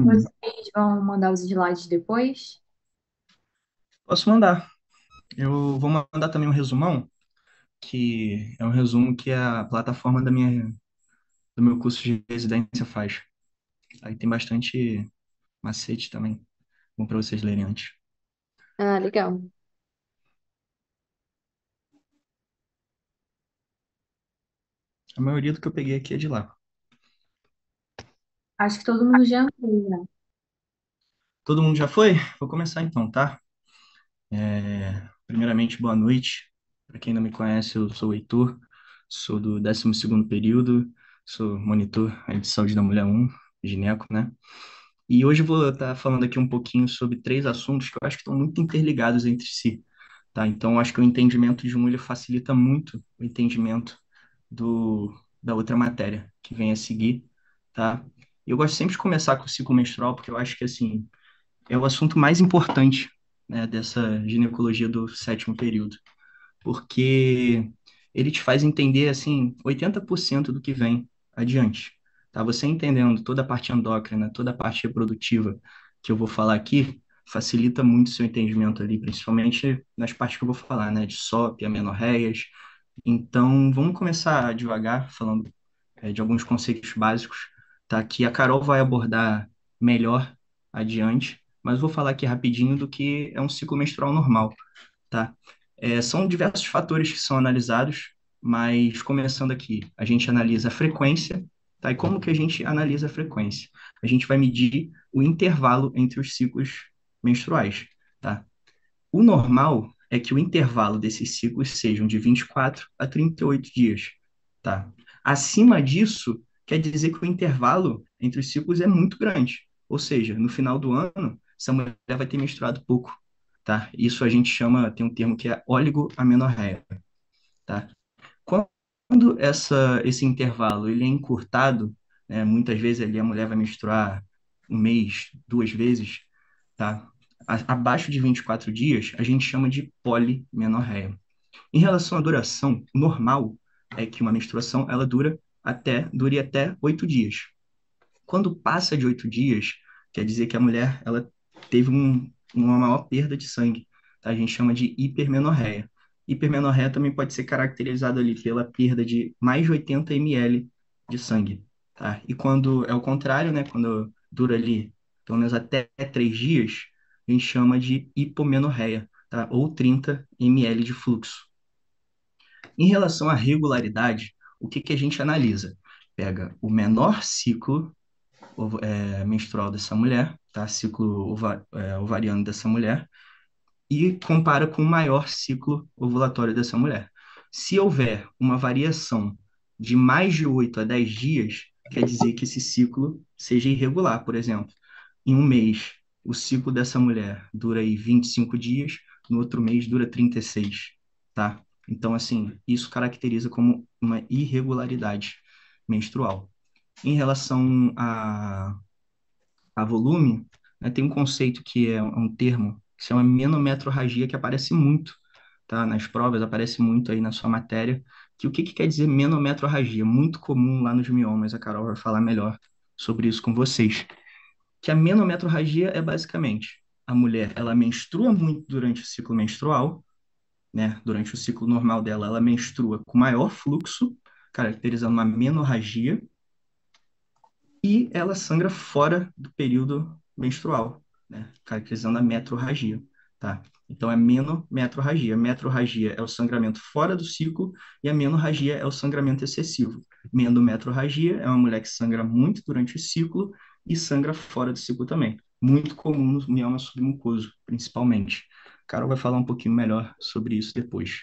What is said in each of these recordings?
Vocês vão mandar os slides depois? Posso mandar. Eu vou mandar também um resumão, que é um resumo que a plataforma do meu curso de residência faz. Aí tem bastante macete também, bom para vocês lerem antes. Ah, legal. A maioria do que eu peguei aqui é de lá. Acho que todo mundo já entrou, né? Todo mundo já foi? Vou começar então, tá? Primeiramente, boa noite. Para quem não me conhece, eu sou o Heitor, sou do 12º período, sou monitor aí de saúde da mulher 1, gineco, né? E hoje eu vou estar falando aqui um pouquinho sobre três assuntos que eu acho que estão muito interligados entre si, tá? Então, eu acho que o entendimento de um ele facilita muito o entendimento da outra matéria que vem a seguir, tá? Eu gosto sempre de começar com o ciclo menstrual, porque eu acho que, assim, é o assunto mais importante, né, dessa ginecologia do 7º período, porque ele te faz entender, assim, 80% do que vem adiante, tá? Você entendendo toda a parte endócrina, toda a parte reprodutiva que eu vou falar aqui, facilita muito o seu entendimento ali, principalmente nas partes que eu vou falar, né, de SOP, amenorreias. Então, vamos começar devagar, falando de alguns conceitos básicos, tá? Que a Carol vai abordar melhor adiante, mas vou falar aqui rapidinho do que é um ciclo menstrual normal, tá? São diversos fatores que são analisados, mas começando aqui, a gente analisa a frequência, tá? E como que a gente analisa a frequência? A gente vai medir o intervalo entre os ciclos menstruais, tá? O normal é que o intervalo desses ciclos sejam de 24 a 38 dias, tá? Acima disso, quer dizer que o intervalo entre os ciclos é muito grande. Ou seja, no final do ano, essa mulher vai ter menstruado pouco, tá? Isso a gente chama, tem um termo que é oligoamenorreia, tá? Quando esse intervalo ele é encurtado, né, muitas vezes ali a mulher vai menstruar um mês, duas vezes, tá? Abaixo de 24 dias, a gente chama de polimenorreia. Em relação à duração, o normal é que uma menstruação ela dure até 8 dias. Quando passa de 8 dias, quer dizer que a mulher ela teve uma maior perda de sangue, tá? A gente chama de hipermenorreia. Hipermenorreia também pode ser caracterizada ali pela perda de mais de 80 ml de sangue, tá? E quando é o contrário, né? Quando dura ali pelo menos até 3 dias, a gente chama de hipomenorreia, tá? Ou 30 ml de fluxo. Em relação à regularidade, o que que a gente analisa? Pega o menor ciclo menstrual dessa mulher, tá? Ciclo ovariano dessa mulher, e compara com o maior ciclo ovulatório dessa mulher. Se houver uma variação de mais de 8 a 10 dias, quer dizer que esse ciclo seja irregular, por exemplo. Em um mês, o ciclo dessa mulher dura aí 25 dias, no outro mês dura 36, tá? Então, assim, isso caracteriza como uma irregularidade menstrual. Em relação a volume, né, tem um conceito que é um termo que se chama menometrorragia, que aparece muito, tá? Nas provas, aparece muito aí na sua matéria. Que o que que quer dizer menometrorragia? Muito comum lá nos miomas, a Carol vai falar melhor sobre isso com vocês. Que a menometrorragia é basicamente a mulher, ela menstrua muito durante o ciclo menstrual, né? Durante o ciclo normal dela, ela menstrua com maior fluxo, caracterizando uma menorragia, e ela sangra fora do período menstrual, né? Caracterizando a metrorragia, tá? Então é menometrorragia. Metrorragia é o sangramento fora do ciclo e a menorragia é o sangramento excessivo. Menometrorragia é uma mulher que sangra muito durante o ciclo e sangra fora do ciclo também. Muito comum no mioma submucoso, principalmente. Carol vai falar um pouquinho melhor sobre isso depois.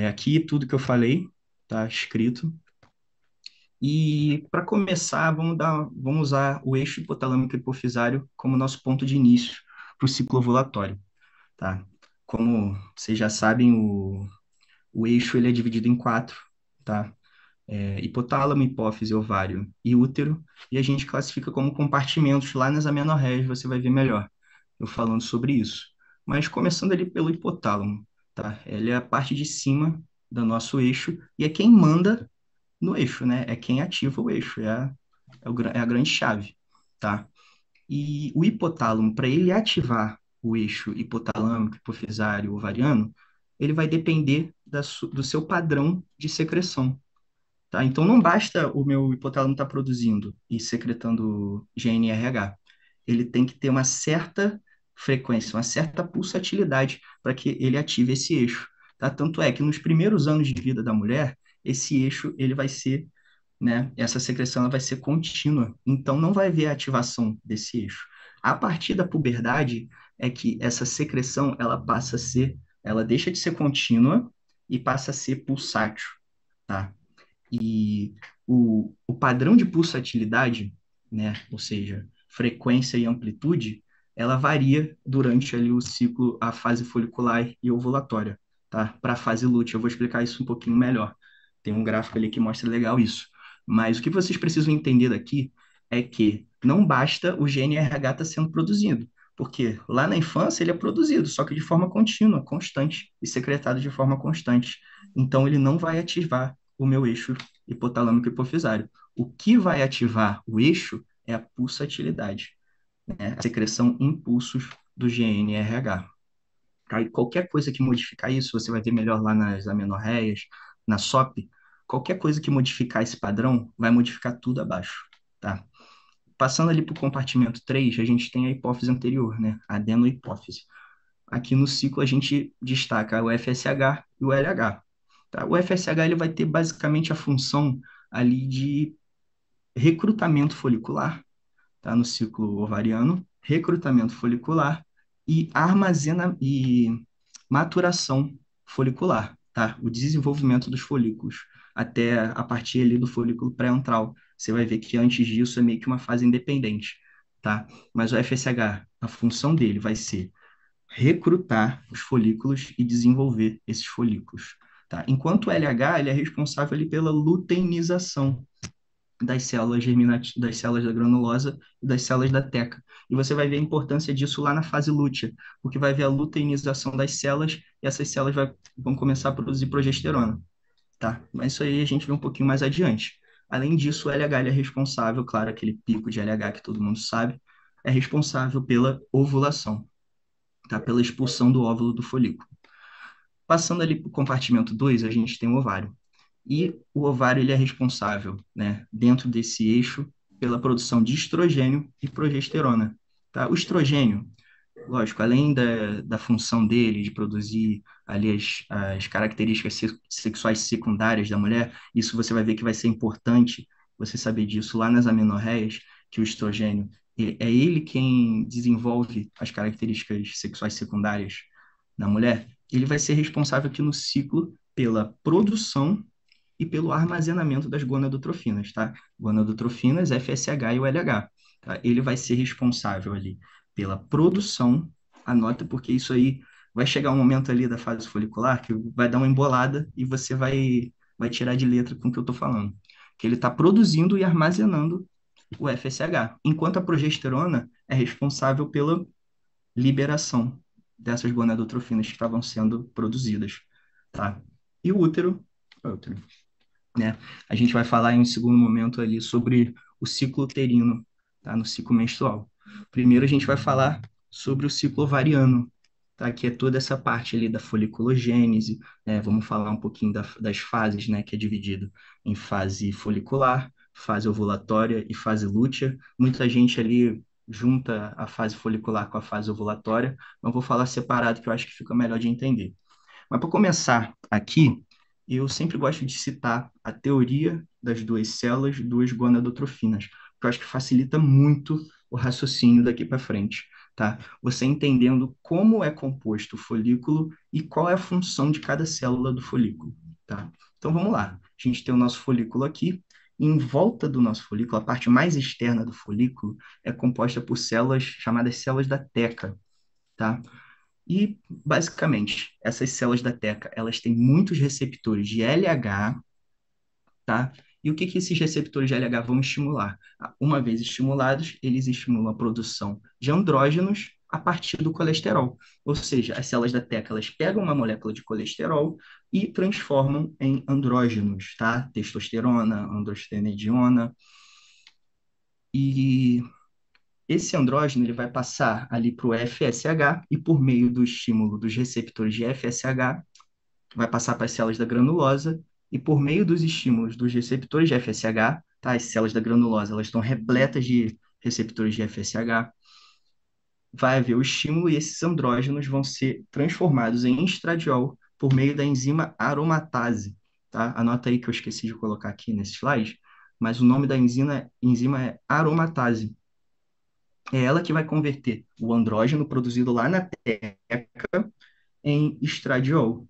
Aqui tudo que eu falei está escrito e para começar, vamos usar o eixo hipotalâmico hipofisário como nosso ponto de início para o ciclo ovulatório, tá? Como vocês já sabem, o eixo ele é dividido em quatro, tá? Hipotálamo, hipófise, ovário e útero, e a gente classifica como compartimentos lá nas amenorreias, você vai ver melhor eu falando sobre isso. Mas começando ali pelo hipotálamo, tá? Ele é a parte de cima do nosso eixo e é quem manda no eixo, né? É quem ativa o eixo, é a grande chave, tá? E o hipotálamo, para ele ativar o eixo hipotalâmico, hipofisário, ovariano, ele vai depender do seu padrão de secreção. Tá? Então, não basta o meu hipotálamo estar produzindo e secretando GNRH. Ele tem que ter uma certa frequência, uma certa pulsatilidade para que ele ative esse eixo. Tá? Tanto é que nos primeiros anos de vida da mulher, esse eixo ele vai ser, né, essa secreção ela vai ser contínua. Então, não vai haver ativação desse eixo. A partir da puberdade é que essa secreção ela passa a ser, ela deixa de ser contínua e passa a ser pulsátil. Tá? E o padrão de pulsatilidade, né, ou seja, frequência e amplitude, ela varia durante ali o ciclo, a fase folicular e ovulatória, tá? Para a fase lútea, eu vou explicar isso um pouquinho melhor. Tem um gráfico ali que mostra legal isso. Mas o que vocês precisam entender daqui é que não basta o GNRH estar sendo produzido, porque lá na infância ele é produzido, só que de forma contínua, constante, e secretado de forma constante. Então ele não vai ativar o meu eixo hipotalâmico hipofisário. O que vai ativar o eixo é a pulsatilidade, né? A secreção impulsos do GNRH. Tá? E qualquer coisa que modificar isso, você vai ver melhor lá nas amenorreias, na SOP, qualquer coisa que modificar esse padrão vai modificar tudo abaixo. Tá? Passando ali para o compartimento 3, a gente tem a hipófise anterior, né? A adenohipófise. Aqui no ciclo a gente destaca o FSH e o LH. Tá? O FSH ele vai ter basicamente a função ali de recrutamento folicular, tá? No ciclo ovariano, recrutamento folicular e armazena e maturação folicular, tá? O desenvolvimento dos folículos até a partir ali do folículo pré-antral. Você vai ver que antes disso é meio que uma fase independente, tá? Mas o FSH, a função dele vai ser recrutar os folículos e desenvolver esses folículos. Tá? Enquanto o LH ele é responsável ali pela luteinização das células da granulosa e das células da teca. E você vai ver a importância disso lá na fase lútea, porque vai ver a luteinização das células e essas células vão começar a produzir progesterona. Tá? Mas isso aí a gente vê um pouquinho mais adiante. Além disso, o LH ele é responsável, claro, aquele pico de LH que todo mundo sabe, é responsável pela ovulação, tá? Pela expulsão do óvulo do folículo. Passando ali para o compartimento 2, a gente tem o ovário. E o ovário ele é responsável, né, dentro desse eixo, pela produção de estrogênio e progesterona. Tá? O estrogênio, lógico, além da função dele de produzir ali as características sexuais secundárias da mulher, isso você vai ver que vai ser importante você saber disso lá nas amenorreias, que o estrogênio é ele quem desenvolve as características sexuais secundárias na mulher. Ele vai ser responsável aqui no ciclo pela produção e pelo armazenamento das gonadotrofinas, tá? Gonadotrofinas, FSH e o LH. Tá? Ele vai ser responsável ali pela produção, anota porque isso aí vai chegar um momento ali da fase folicular que vai dar uma embolada e você vai tirar de letra com o que eu estou falando. Que ele está produzindo e armazenando o FSH, enquanto a progesterona é responsável pela liberação dessas gonadotrofinas que estavam sendo produzidas, tá? E o útero, né? A gente vai falar em um segundo momento ali sobre o ciclo uterino, tá? No ciclo menstrual. Primeiro a gente vai falar sobre o ciclo ovariano, tá? Que é toda essa parte ali da foliculogênese, né? Vamos falar um pouquinho das fases, né? Que é dividido em fase folicular, fase ovulatória e fase lútea. Muita gente ali junta a fase folicular com a fase ovulatória, mas vou falar separado que eu acho que fica melhor de entender. Mas para começar aqui, eu sempre gosto de citar a teoria das duas células, duas gonadotrofinas, que eu acho que facilita muito o raciocínio daqui para frente, tá? Você entendendo como é composto o folículo e qual é a função de cada célula do folículo, tá? Então vamos lá. A gente tem o nosso folículo aqui. E em volta do nosso folículo, a parte mais externa do folículo é composta por células chamadas células da teca, tá? E, basicamente, essas células da teca, elas têm muitos receptores de LH, tá? E o que que esses receptores de LH vão estimular? Uma vez estimulados, eles estimulam a produção de andrógenos a partir do colesterol. Ou seja, as células da teca, elas pegam uma molécula de colesterol e transformam em andrógenos, tá? Testosterona, androstenediona. E esse andrógeno ele vai passar ali para o FSH e por meio do estímulo dos receptores de FSH, vai passar para as células da granulosa e por meio dos estímulos dos receptores de FSH, tá? As células da granulosa, elas estão repletas de receptores de FSH, vai haver o estímulo e esses andrógenos vão ser transformados em estradiol por meio da enzima aromatase, tá? Anota aí que eu esqueci de colocar aqui nesse slide, mas o nome da enzima é aromatase. É ela que vai converter o andrógeno produzido lá na teca em estradiol.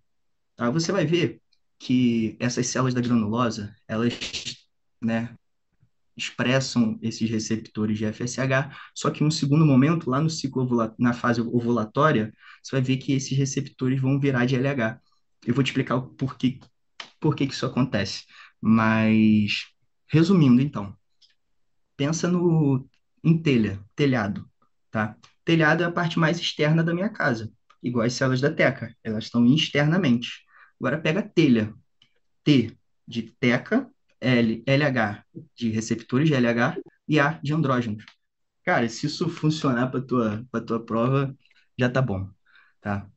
Tá? Você vai ver que essas células da granulosa, elas, né, expressam esses receptores de FSH, só que em um segundo momento, lá no ciclo na fase ovulatória, você vai ver que esses receptores vão virar de LH. Eu vou te explicar o porquê que isso acontece. Mas, resumindo, então, pensa no em telhado, tá? Telhado é a parte mais externa da minha casa, igual as células da teca, elas estão externamente. Agora pega a telha, T de teca, LH de receptores de LH e A de andrógenos. Cara, se isso funcionar para tua prova, já tá bom, tá?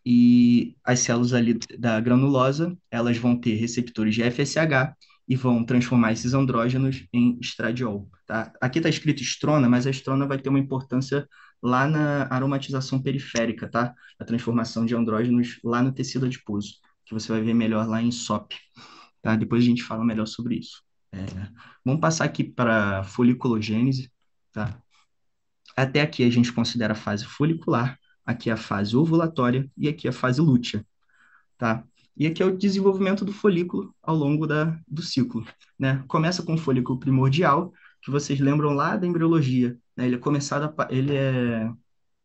E as células ali da granulosa, elas vão ter receptores de FSH e vão transformar esses andrógenos em estradiol, tá? Aqui está escrito estrona, mas a estrona vai ter uma importância lá na aromatização periférica, tá? A transformação de andrógenos lá no tecido adiposo, que você vai ver melhor lá em SOP, tá? Depois a gente fala melhor sobre isso. É, vamos passar aqui para foliculogênese, tá? Até aqui a gente considera a fase folicular, aqui a fase ovulatória e aqui a fase lútea, tá? E aqui é o desenvolvimento do folículo ao longo do ciclo, né? Começa com o folículo primordial, que vocês lembram lá da embriologia, né?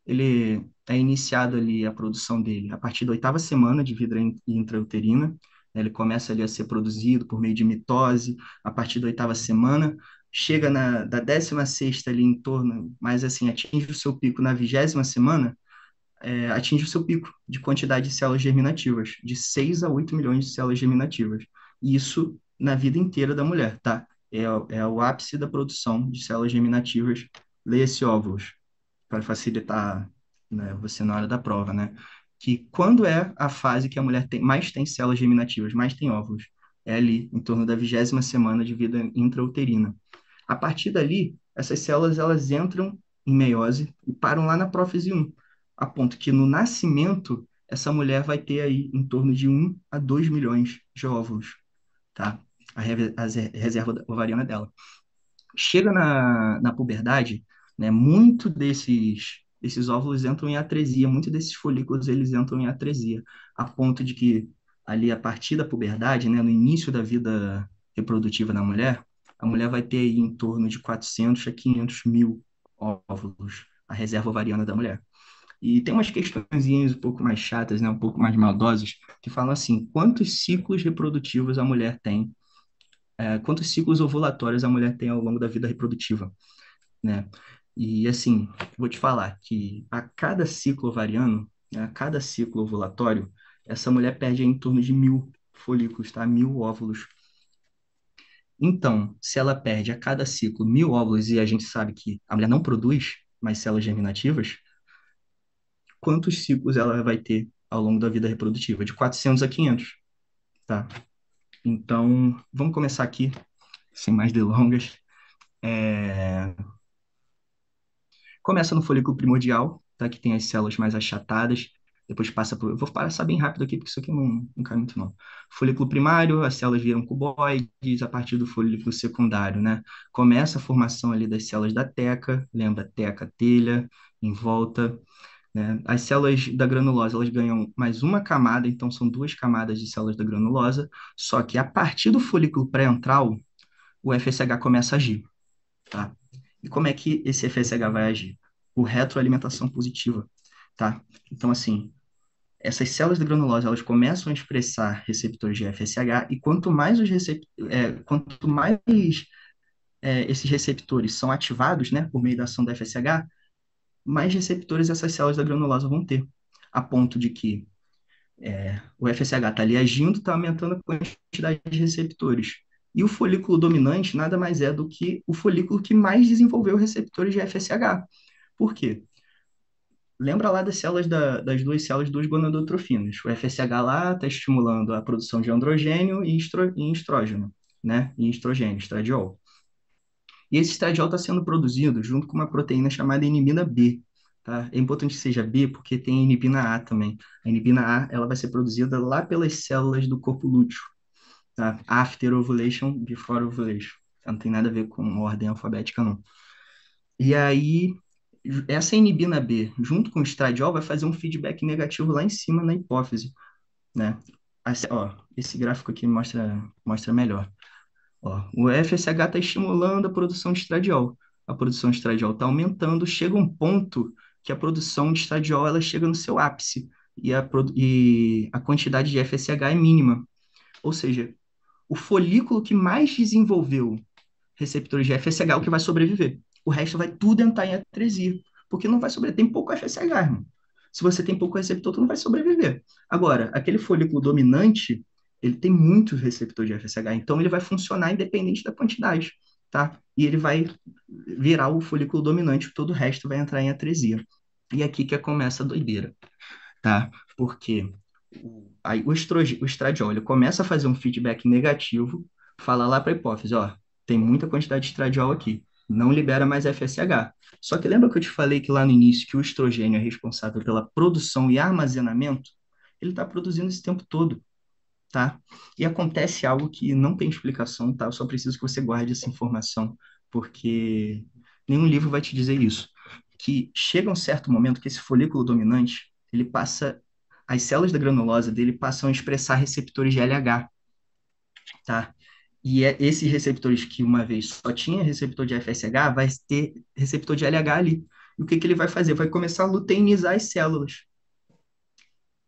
Ele é iniciado ali a produção dele a partir da oitava semana de vida intrauterina, né? Ele começa ali a ser produzido por meio de mitose a partir da oitava semana, chega da 16ª ali em torno, mas assim, atinge o seu pico na 20ª semana, atinge o seu pico de quantidade de células germinativas, de 6 a 8 milhões de células germinativas. Isso na vida inteira da mulher, tá? É o ápice da produção de células germinativas. Leia-se óvulos para facilitar, né, você na hora da prova, né? Que quando é a fase que a mulher mais tem células germinativas, mais tem óvulos? É ali, em torno da 20ª semana de vida intrauterina. A partir dali, essas células elas entram em meiose e param lá na prófise 1, a ponto que no nascimento essa mulher vai ter aí em torno de 1 a 2 milhões de óvulos, tá? A reserva ovariana dela. Chega na puberdade, né, muito desses óvulos entram em atresia, muitos desses folículos eles entram em atresia, a ponto de que ali a partir da puberdade, né, no início da vida reprodutiva da mulher, a mulher vai ter aí em torno de 400 a 500 mil óvulos, a reserva ovariana da mulher. E tem umas questõezinhas um pouco mais chatas, né, um pouco mais maldosas, que falam assim, quantos ciclos reprodutivos a mulher tem, quantos ciclos ovulatórios a mulher tem ao longo da vida reprodutiva, né? E assim, vou te falar que a cada ciclo ovariano, né, a cada ciclo ovulatório, essa mulher perde em torno de 1.000 folículos, tá? 1.000 óvulos. Então, se ela perde a cada ciclo 1.000 óvulos e a gente sabe que a mulher não produz mais células germinativas, quantos ciclos ela vai ter ao longo da vida reprodutiva? De 400 a 500, tá? Então, vamos começar aqui, sem mais delongas. É, Começa no folículo primordial, tá? Que tem as células mais achatadas. Depois passa por. Eu vou passar bem rápido aqui, porque isso aqui não cai muito, não. Folículo primário, as células viram cuboides a partir do folículo secundário, né? Começa a formação ali das células da teca, lembra teca, telha, em volta, né? As células da granulosa, elas ganham mais uma camada, então são duas camadas de células da granulosa, só que a partir do folículo pré-antral, o FSH começa a agir, tá? E como é que esse FSH vai agir? Por retroalimentação positiva, tá? Então, assim, essas células da granulose, elas começam a expressar receptores de FSH e quanto mais esses receptores são ativados, né, por meio da ação da FSH, mais receptores essas células da granulose vão ter, a ponto de que o FSH está ali agindo, está aumentando a quantidade de receptores. E o folículo dominante nada mais é do que o folículo que mais desenvolveu receptores de FSH. Por quê? Lembra lá das células das duas células dos gonadotrofinas. O FSH lá está estimulando a produção de androgênio e estrógeno, né? E estrogênio, estradiol. E esse estradiol está sendo produzido junto com uma proteína chamada inibina B. Tá? É importante que seja B porque tem a inibina A também. A inibina A ela vai ser produzida lá pelas células do corpo lúteo. Tá? After ovulation, before ovulation. Não tem nada a ver com ordem alfabética, não. E aí, essa inibina B, junto com o estradiol, vai fazer um feedback negativo lá em cima na hipófise, né? Ó, esse gráfico aqui mostra melhor. Ó, o FSH está estimulando a produção de estradiol. A produção de estradiol está aumentando, chega um ponto que a produção de estradiol ela chega no seu ápice e a quantidade de FSH é mínima. Ou seja, o folículo que mais desenvolveu receptores de FSH é o que vai sobreviver. O resto vai tudo entrar em atresia, porque não vai sobreviver. Tem pouco FSH, irmão. Se você tem pouco receptor, tu não vai sobreviver. Agora, aquele folículo dominante, ele tem muito receptor de FSH, então ele vai funcionar independente da quantidade, tá? E ele vai virar o folículo dominante, todo o resto vai entrar em atresia. E aqui que começa a doideira, tá? Porque aí o estradiol ele começa a fazer um feedback negativo, fala lá para a hipófise, ó, tem muita quantidade de estradiol aqui, não libera mais FSH. Só que lembra que eu te falei que lá no início que o estrogênio é responsável pela produção e armazenamento? Ele está produzindo esse tempo todo, tá? E acontece algo que não tem explicação, tá? Eu só preciso que você guarde essa informação, porque nenhum livro vai te dizer isso. Que chega um certo momento que esse folículo dominante, ele passa, as células da granulose dele passam a expressar receptores de LH, tá? E esses receptores que uma vez só tinha receptor de FSH, vai ter receptor de LH ali. E o que que ele vai fazer? Vai começar a luteinizar as células.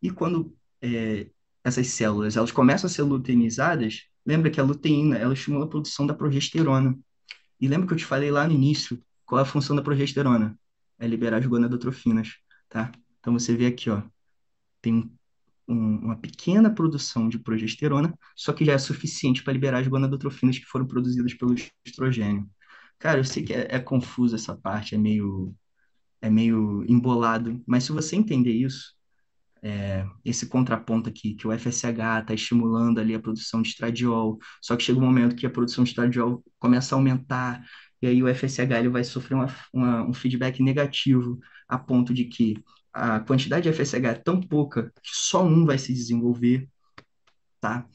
E quando essas células elas começam a ser luteinizadas, lembra que a luteína ela estimula a produção da progesterona. E lembra que eu te falei lá no início qual é a função da progesterona? É liberar as gonadotrofinas, tá? Então você vê aqui, ó, tem uma pequena produção de progesterona, só que já é suficiente para liberar as gonadotrofinas que foram produzidas pelo estrogênio. Cara, eu sei que é confuso essa parte, é meio embolado, mas se você entender isso, esse contraponto aqui, que o FSH está estimulando ali a produção de estradiol, só que chega um momento que a produção de estradiol começa a aumentar, e aí o FSH ele vai sofrer um feedback negativo, a ponto de que a quantidade de FSH é tão pouca que só um vai se desenvolver, tá?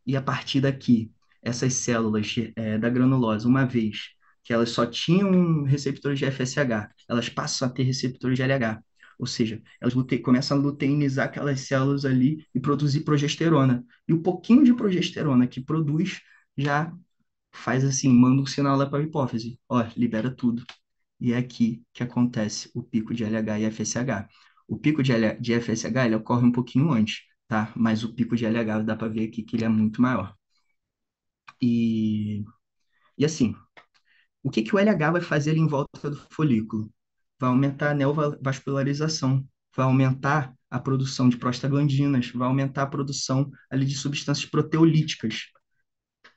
E a partir daqui, essas células da granulose, uma vez que elas só tinham receptores de FSH, elas passam a ter receptores de LH. Ou seja, elas começam a luteinizar aquelas células ali e produzir progesterona. E o pouquinho de progesterona que produz já faz assim, manda um sinal lá para a hipófise. Ó, libera tudo. E é aqui que acontece o pico de LH e FSH. O pico de FSH ele ocorre um pouquinho antes, tá? Mas o pico de LH dá para ver aqui que ele é muito maior. E, e assim, o que que o LH vai fazer ali em volta do folículo? Vai aumentar a neovascularização, vai aumentar a produção de prostaglandinas, vai aumentar a produção ali de substâncias proteolíticas.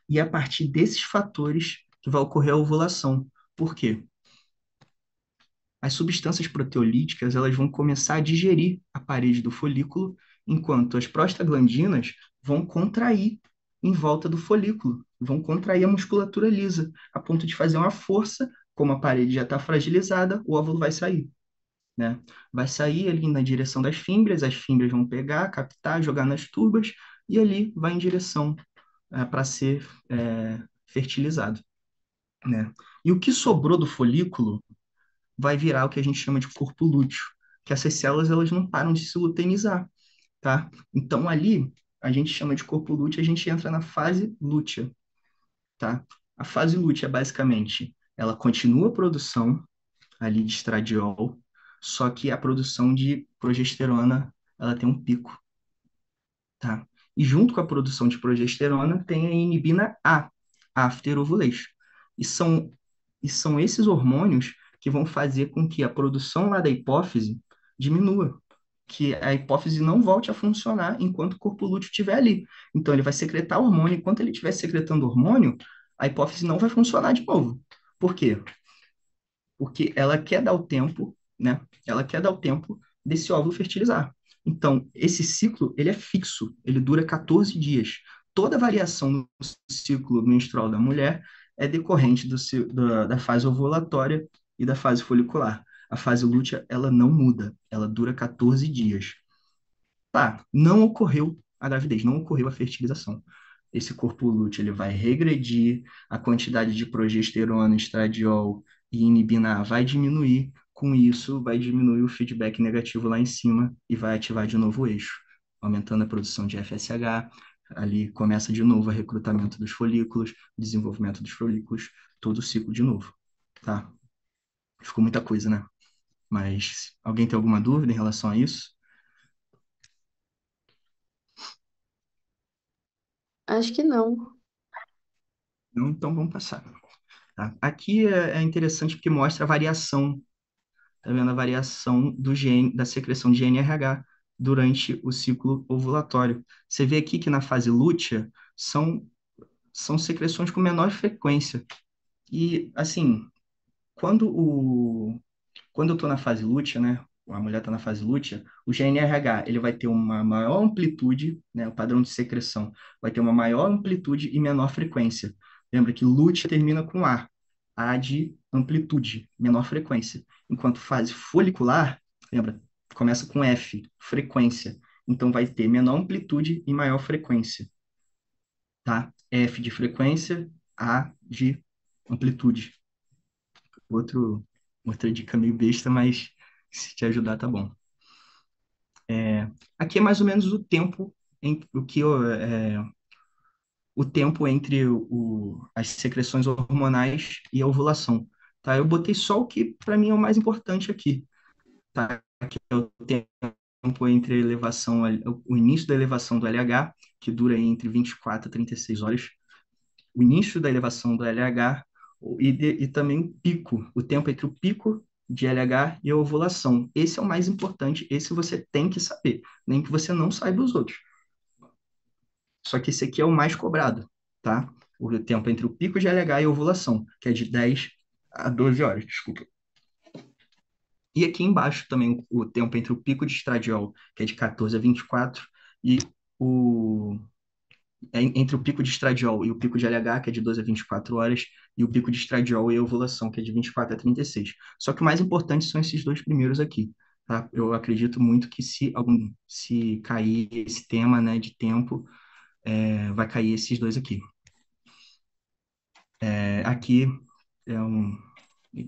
E é a partir desses fatores que vai ocorrer a ovulação. Por quê? As substâncias proteolíticas elas vão começar a digerir a parede do folículo, enquanto as prostaglandinas vão contrair em volta do folículo, vão contrair a musculatura lisa, a ponto de fazer uma força, como a parede já está fragilizada, o óvulo vai sair, né? Vai sair ali na direção das fímbrias, as fímbrias vão pegar, captar, jogar nas tubas, e ali vai em direção para ser fertilizado, né? E o que sobrou do folículo vai virar o que a gente chama de corpo lúteo, que essas células elas não param de se luteinizar, tá? Então ali a gente chama de corpo lúteo, a gente entra na fase lútea, tá? A fase lútea basicamente, ela continua a produção ali de estradiol, só que a produção de progesterona, ela tem um pico, tá? E junto com a produção de progesterona tem a inibina A, after ovulation. E são, e são esses hormônios que vão fazer com que a produção lá da hipófise diminua, que a hipófise não volte a funcionar enquanto o corpo lúteo estiver ali. Então, ele vai secretar hormônio. Enquanto ele estiver secretando hormônio, a hipófise não vai funcionar de novo. Por quê? Porque ela quer dar o tempo, né? Ela quer dar o tempo desse óvulo fertilizar. Então, esse ciclo, ele é fixo, ele dura 14 dias. Toda variação no ciclo menstrual da mulher é decorrente da fase ovulatória e da fase folicular. A fase lútea, ela não muda, ela dura 14 dias. Tá, não ocorreu a gravidez, não ocorreu a fertilização. Esse corpo lúteo ele vai regredir, a quantidade de progesterona, estradiol e inibina A vai diminuir. Com isso, vai diminuir o feedback negativo lá em cima e vai ativar de novo o eixo, aumentando a produção de FSH. Ali começa de novo o recrutamento dos folículos, desenvolvimento dos folículos, todo o ciclo de novo, tá? Ficou muita coisa, né? Mas alguém tem alguma dúvida em relação a isso? Acho que não. Não, então vamos passar. Tá? Aqui é interessante porque mostra a variação, tá vendo? A variação do gene, da secreção de GNRH durante o ciclo ovulatório. Você vê aqui que na fase lútea são secreções com menor frequência. E, assim, quando quando eu estou na fase lútea, né? A mulher está na fase lútea, o GNRH ele vai ter uma maior amplitude, né? O padrão de secreção vai ter uma maior amplitude e menor frequência. Lembra que lútea termina com A de amplitude, menor frequência. Enquanto fase folicular, lembra, começa com F, frequência. Então vai ter menor amplitude e maior frequência, tá? F de frequência, A de amplitude. Outro, outra dica meio besta, mas se te ajudar, tá bom. Aqui é mais ou menos o tempo em o que o tempo entre as secreções hormonais e a ovulação, tá? Eu botei só o que para mim é o mais importante aqui, tá? Que é o tempo entre a elevação, o início da elevação do LH, que dura entre 24 a 36 horas, o início da elevação do LH e também o pico, o tempo entre o pico de LH e a ovulação. Esse é o mais importante, esse você tem que saber, nem que você não saiba os outros. Só que esse aqui é o mais cobrado, tá? O tempo entre o pico de LH e a ovulação, que é de 10 a 12 horas, desculpa. E aqui embaixo também o tempo entre o pico de estradiol, que é de 14 a 24, e o entre o pico de estradiol e o pico de LH, que é de 12 a 24 horas, e o pico de estradiol e a ovulação, que é de 24 a 36. Só que o mais importante são esses dois primeiros aqui, tá? Eu acredito muito que se cair esse tema, né, de tempo, vai cair esses dois aqui. Aqui é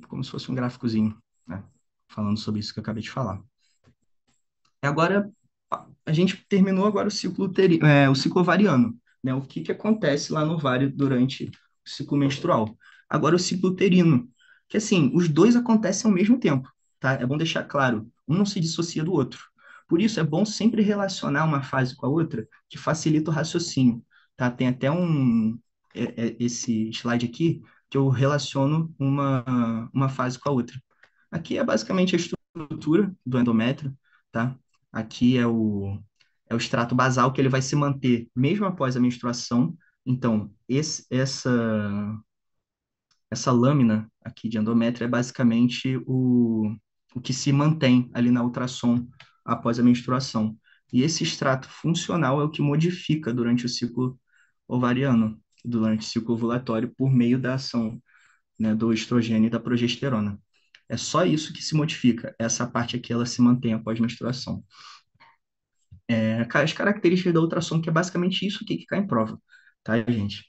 como se fosse um gráficozinho, né, falando sobre isso que eu acabei de falar. Agora, a gente terminou agora o ciclo ovariano, né? O que que acontece lá no ovário durante o ciclo menstrual. Agora, o ciclo uterino, que assim, os dois acontecem ao mesmo tempo, tá? É bom deixar claro, um não se dissocia do outro. Por isso, é bom sempre relacionar uma fase com a outra, que facilita o raciocínio, tá? Tem até esse slide aqui, que eu relaciono uma fase com a outra. Aqui é basicamente a estrutura do endométrio, tá? Aqui é o extrato basal que ele vai se manter mesmo após a menstruação. Então, essa lâmina aqui de endométrio é basicamente o que se mantém ali na ultrassom após a menstruação. E esse extrato funcional é o que modifica durante o ciclo ovariano, durante o ciclo ovulatório, por meio da ação, né, do estrogênio e da progesterona. É só isso que se modifica. Essa parte aqui ela se mantém após menstruação. As características da ultrassom, que é basicamente isso aqui que cai em prova, tá, gente?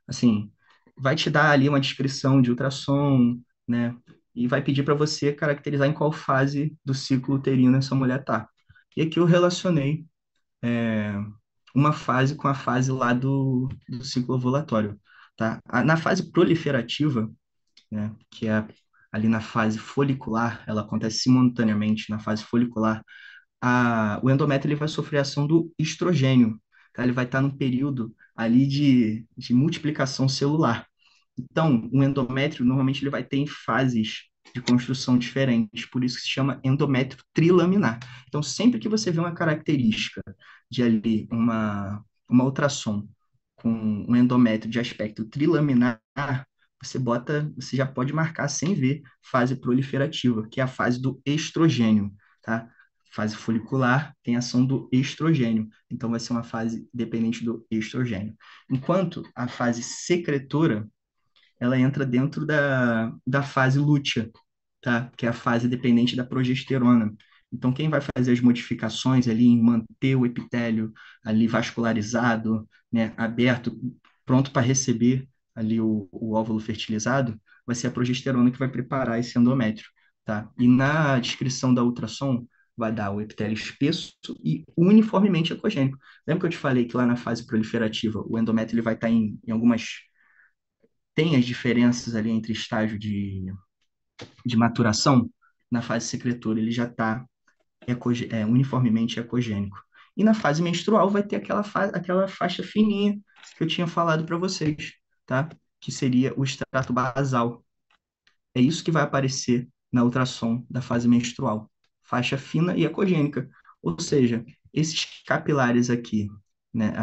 Assim, vai te dar ali uma descrição de ultrassom, né? E vai pedir para você caracterizar em qual fase do ciclo uterino essa mulher tá. E aqui eu relacionei é, uma fase com a fase lá do ciclo ovulatório, tá? Na fase proliferativa, né, que é ali na fase folicular, ela acontece simultaneamente na fase folicular, o endométrio ele vai sofrer a ação do estrogênio, tá? Ele vai estar num período ali de multiplicação celular. Então, o endométrio, normalmente, ele vai ter em fases, de construção diferentes, por isso que se chama endométrio trilaminar. Então, sempre que você vê uma característica de ali uma ultrassom com um endométrio de aspecto trilaminar, você já pode marcar sem ver fase proliferativa, que é a fase do estrogênio, tá? Fase folicular tem ação do estrogênio, então vai ser uma fase dependente do estrogênio. Enquanto a fase secretora, ela entra dentro da fase lútea, tá? Que é a fase dependente da progesterona. Então, quem vai fazer as modificações ali em manter o epitélio ali vascularizado, né, aberto, pronto para receber ali o óvulo fertilizado, vai ser a progesterona que vai preparar esse endométrio, tá? E na descrição da ultrassom vai dar o epitélio espesso e uniformemente ecogênico. Lembra que eu te falei que lá na fase proliferativa o endométrio ele vai estar em algumas tem as diferenças ali entre estágio de maturação, na fase secretora ele já está uniformemente ecogênico. E na fase menstrual vai ter aquela faixa fininha que eu tinha falado para vocês, tá? Que seria o extrato basal. É isso que vai aparecer na ultrassom da fase menstrual. Faixa fina e ecogênica. Ou seja, esses capilares aqui, né,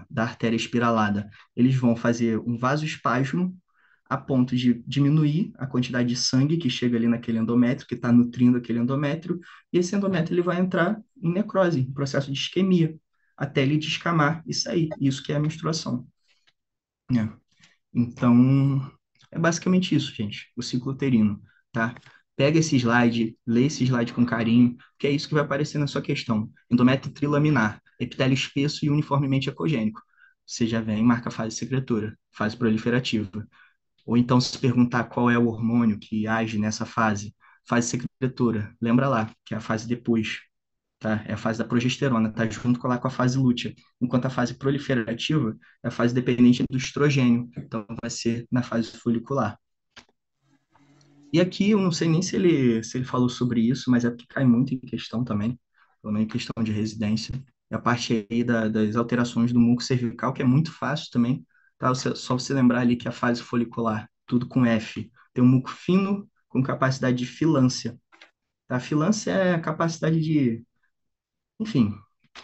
da artéria espiralada, eles vão fazer um vasoespasmo a ponto de diminuir a quantidade de sangue que chega ali naquele endométrio, que está nutrindo aquele endométrio, e esse endométrio ele vai entrar em necrose, em processo de isquemia, até ele descamar e sair. Isso que é a menstruação, né? Então, é basicamente isso, gente, o ciclo uterino, tá? Pega esse slide, lê esse slide com carinho, que é isso que vai aparecer na sua questão. Endométrio trilaminar, epitélio espesso e uniformemente ecogênico. Você já vem e marca a fase secretora, fase proliferativa. Ou então se perguntar qual é o hormônio que age nessa fase. Fase secretora, lembra lá, que é a fase depois, tá? É a fase da progesterona, tá junto com a fase lútea. Enquanto a fase proliferativa é a fase dependente do estrogênio, então vai ser na fase folicular. E aqui eu não sei nem se ele falou sobre isso, mas é porque cai muito em questão também, pelo menos em questão de residência. É a parte aí das alterações do muco cervical, que é muito fácil também, tá? Só você lembrar ali que a fase folicular, tudo com F, tem um muco fino com capacidade de filância. Tá? Filância é a capacidade de, enfim,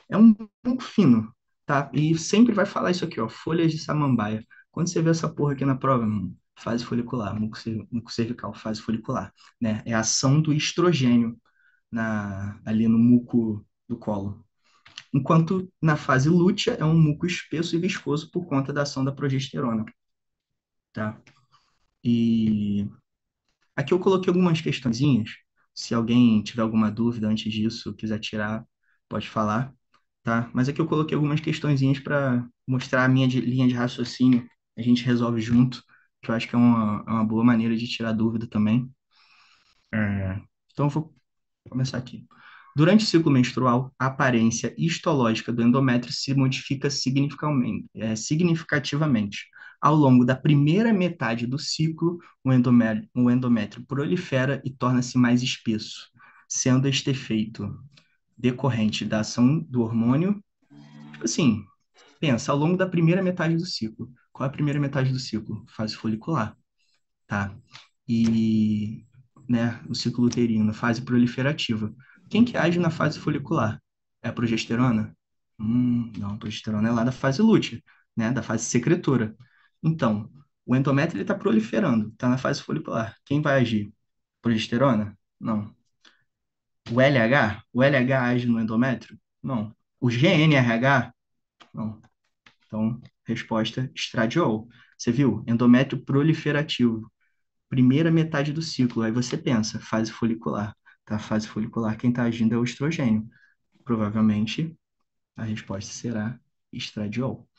é um muco fino, tá? E sempre vai falar isso aqui, ó, folhas de samambaia. Quando você vê essa porra aqui na prova, fase folicular, muco cervical, fase folicular, né? É a ação do estrogênio ali no muco do colo. Enquanto na fase lútea é um muco espesso e viscoso por conta da ação da progesterona, tá? E aqui eu coloquei algumas questõezinhas. Se alguém tiver alguma dúvida antes disso, quiser tirar, pode falar, tá? Mas aqui eu coloquei algumas questõezinhas para mostrar a minha linha de raciocínio. A gente resolve junto, que eu acho que é uma boa maneira de tirar dúvida também. Então, eu vou começar aqui. Durante o ciclo menstrual, a aparência histológica do endométrio se modifica significativamente. Ao longo da primeira metade do ciclo, o endométrio prolifera e torna-se mais espesso, sendo este efeito decorrente da ação do hormônio. Tipo assim, pensa, ao longo da primeira metade do ciclo. Qual é a primeira metade do ciclo? Fase folicular, tá? E, né, o ciclo uterino, fase proliferativa. Quem que age na fase folicular? É a progesterona? Não, a progesterona é lá da fase lútea, né, da fase secretora. Então, o endométrio está proliferando, está na fase folicular. Quem vai agir? Progesterona? Não. O LH? O LH age no endométrio? Não. O GnRH? Não. Então, resposta estradiol. Você viu? Endométrio proliferativo primeira metade do ciclo. Aí você pensa, fase folicular. Tá? Fase folicular, quem está agindo é o estrogênio. Provavelmente a resposta será estradiol.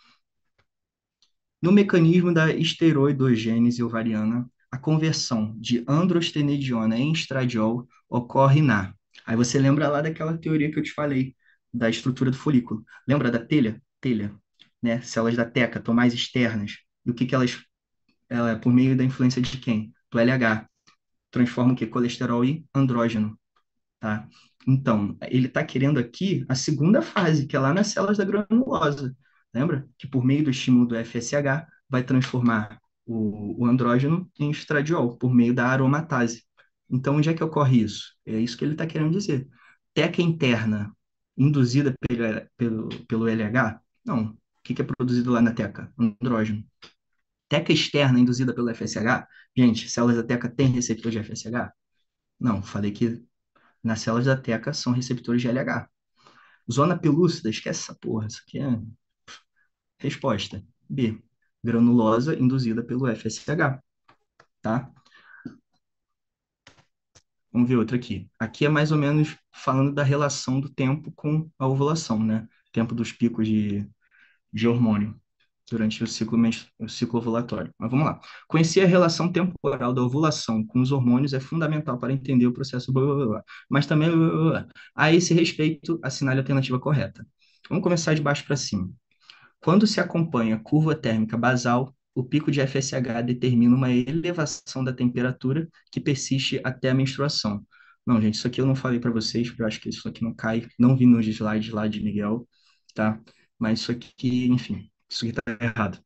No mecanismo da esteroidogênese ovariana, a conversão de androstenediona em estradiol ocorre na. Aí você lembra lá daquela teoria que eu te falei, da estrutura do folículo. Lembra da telha? Telha, né? Células da teca estão mais externas. E o que que ela, por meio da influência de quem? Do LH transforma o quê? Colesterol e andrógeno, tá? Então, ele está querendo aqui a segunda fase, que é lá nas células da granulosa. Lembra? Que por meio do estímulo do FSH vai transformar o andrógeno em estradiol, por meio da aromatase. Então, onde é que ocorre isso? É isso que ele está querendo dizer. Teca interna induzida pelo LH? Não. O que que é produzido lá na teca? Andrógeno. Teca externa induzida pelo FSH? Gente, células da teca têm receptor de FSH? Não, falei que nas células da teca são receptores de LH. Zona pelúcida, esquece essa porra, isso aqui é resposta. B. Granulosa induzida pelo FSH, tá? Vamos ver outra aqui. Aqui é mais ou menos falando da relação do tempo com a ovulação, né? Tempo dos picos de hormônio durante o ciclo ovulatório. Mas vamos lá. Conhecer a relação temporal da ovulação com os hormônios é fundamental para entender o processo blá, blá, blá, blá. Mas também blá, blá, blá. A esse respeito, assinale a alternativa correta. Vamos começar de baixo para cima. Quando se acompanha curva térmica basal, o pico de FSH determina uma elevação da temperatura que persiste até a menstruação. Não, gente, isso aqui eu não falei para vocês, porque eu acho que isso aqui não cai, não vi nos slides lá de Miguel, tá? Mas isso aqui, enfim, isso aqui tá errado.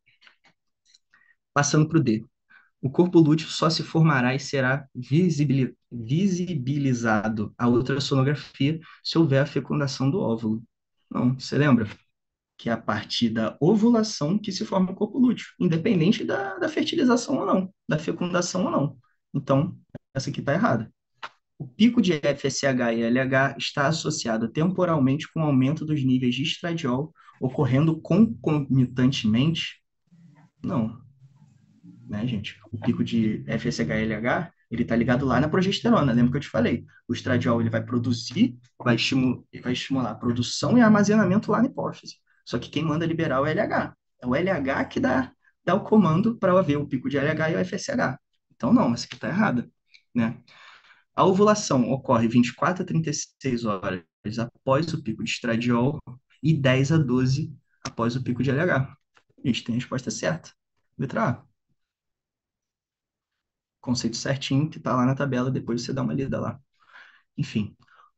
Passando para o D. O corpo lúteo só se formará e será visibilizado a ultrassonografia se houver a fecundação do óvulo. Não, você lembra? Que é a partir da ovulação que se forma o corpo lúteo, independente da fertilização ou não, da fecundação ou não. Então, essa aqui está errada. O pico de FSH e LH está associado temporalmente com o aumento dos níveis de estradiol, ocorrendo concomitantemente? Não, né, gente? O pico de FSH-LH, ele tá ligado lá na progesterona, lembra que eu te falei? O estradiol, ele vai produzir, vai estimular a produção e armazenamento lá na hipófise. Só que quem manda liberar é o LH. É o LH que dá o comando para haver o pico de LH e o FSH. Então, não, essa aqui tá errada, né? A ovulação ocorre 24 a 36 horas após o pico de estradiol e 10 a 12 após o pico de LH. A gente tem a resposta certa. Letra A, conceito certinho que está lá na tabela, depois você dá uma lida lá. Enfim,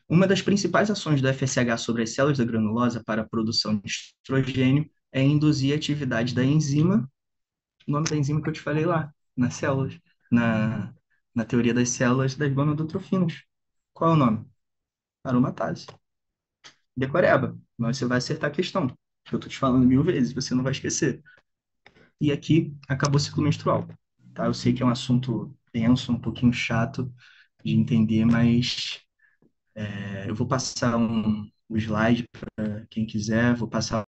uma das principais ações do FSH sobre as células da granulose para a produção de estrogênio é induzir a atividade da enzima, o nome da enzima que eu te falei lá, nas células, na, na teoria das células das gonadotrofinas. Qual é o nome? Aromatase. Decoreba, mas você vai acertar a questão. Eu estou te falando 1000 vezes, você não vai esquecer. E aqui acabou o ciclo menstrual. Tá? Eu sei que é um assunto denso, um pouquinho chato de entender, mas eu vou passar o slide para quem quiser, vou passar